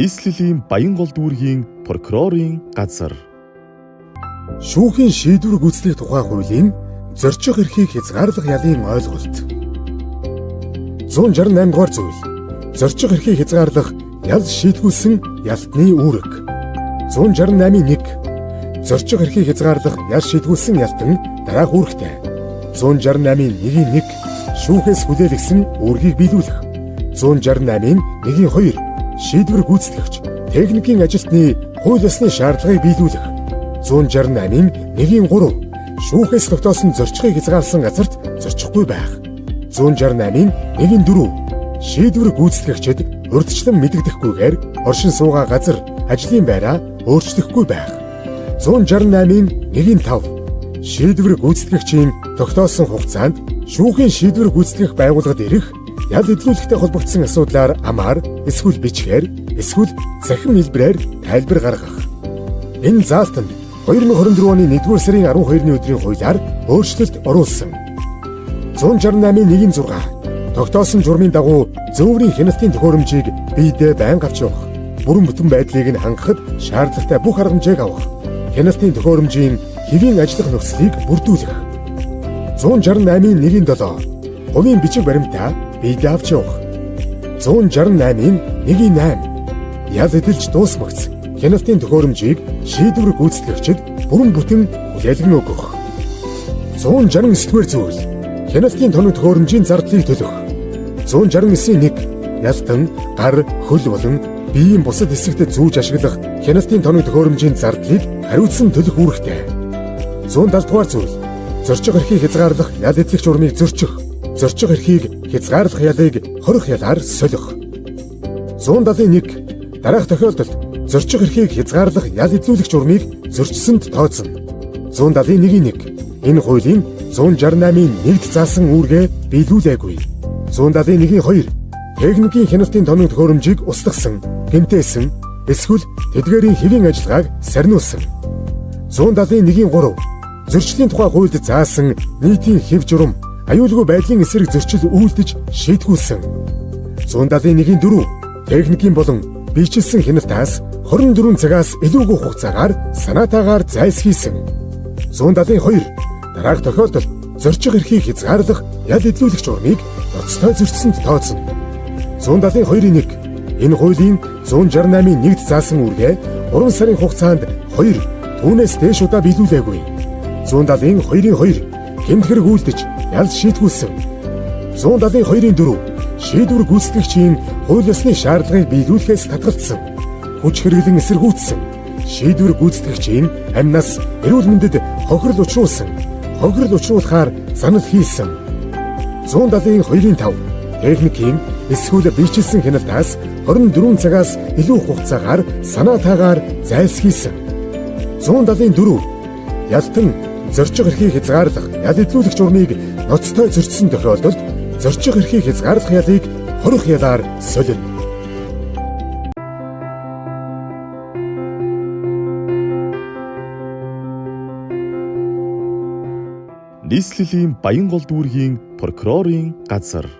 нийслэлийн Баянгол дүүргийн прокурорын газар. Шүүхийн шийдвэр гүйцэтгэх тухай хуулийн зорчих эрхийг хязгаарлах ялын ойлголт. 168 дугаар зүйл. Зорчих эрхийг хязгаарлах ял шийтгүүлсэн ялтны үүрэг. 168.1. Зорчих эрхийг хязгаарлах ял шийтгүүлсэн ялтан дараах үүрэгтэй. 168.1. Шүүхээс хүлээлгсэн үүргийг биелүүлэх. 168.1.2. Шийдвэр гүйцэтгэгч техникийн ажилтны хууль ёсны шаардлагыг биелүүлэх. 168.1.3. Шүүхээс тогтоосон зорчихыг хязгаарласан газарт зорчихгүй байх. 168.1.4. Шийдвэр гүйцэтгэгчид урьдчилан мэдэгдэхгүйгээр оршин суугаа газар, ажлын байраа өөрчлөхгүй байх. 168.1.5. Шийдвэр гүйцэтгэгчийн тогтоосон хугацаанд шүүхийн шийдвэр гүйцэтгэх байгууллагад ирэх ял эдлүүлэгтэй холбогдсон асуудлаар амаар эсвэл бичгээр эсвэл цахим хэлбэрээр тайлбар гаргах. Энэ заалтанд 2024 оны 1-р сарын 12-ны өдрийн хуулиар өөрчлөлт оруулсан. 168.1.6. Тогтоосон журмын дагуу зөөврийн хяналтын төхөөрөмжийг биедээ байнга авч явах. Бүрэн бүтэн байдлыг нь хангахад шаардлагатай бүх арга хэмжээг авах. Хяналтын төхөөрөмжийн хэвийн ажиллах нөхцөлийг бүрдүүлэх. 168.1.7. Хувийн бичиг баримтаа биедээ авч явах. 168.1.8. Ял эдэлж дуусмагц хяналтын төхөөрөмжийг шийдвэр гүйцэтгэгчид бүрэн бүтэн хүлээлгэн өгөх. 169-р зүйл. Хяналтын тоног төхөөрөмжийн зардлыг төлөх. 169.1. Ялтан, гар, хөл болон биеийн бусад хэсэгт зүүж ашиглах хяналтын тоног төхөөрөмжийн зардлыг хариуцсан төлөх үүрэгтэй. 170-р зүйл. Зорчих эрхийг хязгаарлах ял эдлэх журмыг зөрчих. Зорчих эрхийг хязгаарлах ялыг хорих ялаар солих. 171. Дараах тохиолдолд зорчих эрхийг хязгаарлах ял эдлүүлэх журмыг зөрчсөнд тооцно. 171.1. Энэ хуулийн 168.1-д заасан үүргээ биелүүлээгүй. 171.2. Техникийн хяналтын тоног төхөөрөмжийг устгасан, гэмтээсэн, эсвэл тэдгээрийн хэвийн ажиллагааг сарниулсан. 171.3. Зөрчлийн тухай хуульд заасан нийтийн хэв журам, аюулгүй байдлын эсрэг зөрчил үйлдэж шийтгүүлсэн. 171.4. Техникийн болон биечилсэн хяналтаас 24 цагаас илүүгүй хугацаагаар санаатаагаар зайлсхийсэн. 172. Дараах тохиолдолд зорчих эрхийг хязгаарлах ял эдлүүлэх журмыг ноцтой зөрчсөнд тооцно. 172.1. Энэ хуулийн 168.1-д заасан үүргээ 3 сарын хугацаанд 2 түүнээс дээш удаа биелүүлээгүй. 172.2. Гэмт хэрэг үйлдэж ял шийтгүүлсэн. 172.4. Шийдвэр гүйцэтгэгчийн хууль ёсны шаардлагыг биелүүлэхээс татгалцсан. Хүч хэрэглэн эсэргүүцсэн. Шийдвэр гүйцэтгэгчийн амнаас эрүүл мэндэд хохирол учруулсан. Хохирол учруулахаар занал хийсэн. 172.5. Техникийн эсвэл биечилсэн хяналтаас 24 цагаас илүү хугацаагаар санаатаагаар зайлсхийсэн. 174. Ялтан зорчих эрхийг хязгаарлах ял эдлүүлэх журмыг ноцтой зөрчсөн тохиолдолд зорчих эрхийг хязгаарлах ялыг хорих ялаар солино. Нийслэлийн Баянгол дүүргийн прокурорын газар.